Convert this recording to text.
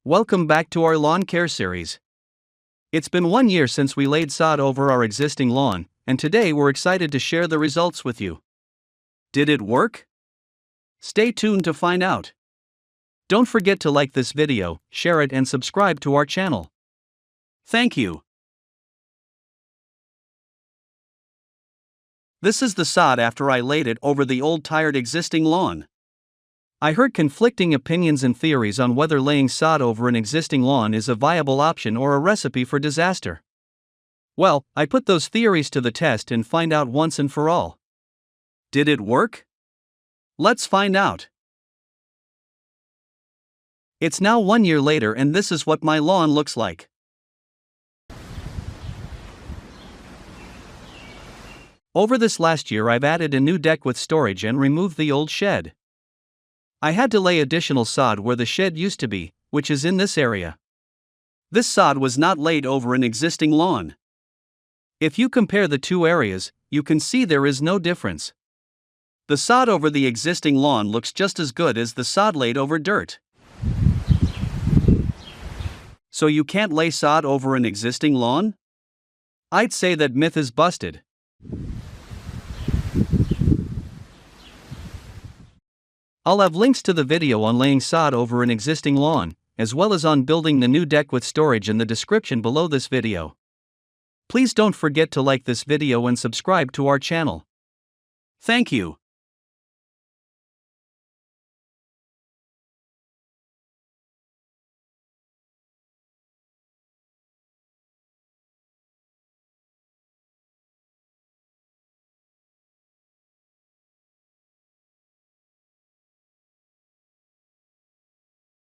Welcome back to our lawn care series. It's been 1 year since we laid sod over our existing lawn, and today we're excited to share the results with you. Did it work? Stay tuned to find out. Don't forget to like this video, share it, and subscribe to our channel. Thank you. This is the sod after I laid it over the old tired existing lawn. I heard conflicting opinions and theories on whether laying sod over an existing lawn is a viable option or a recipe for disaster. Well, I put those theories to the test and find out once and for all. Did it work? Let's find out. It's now 1 year later and this is what my lawn looks like. Over this last year I've added a new deck with storage and removed the old shed. I had to lay additional sod where the shed used to be, which is in this area. This sod was not laid over an existing lawn. If you compare the two areas, you can see there is no difference. The sod over the existing lawn looks just as good as the sod laid over dirt. So you can't lay sod over an existing lawn? I'd say that myth is busted. I'll have links to the video on laying sod over an existing lawn, as well as on building the new deck with storage in the description below this video. Please don't forget to like this video and subscribe to our channel. Thank you.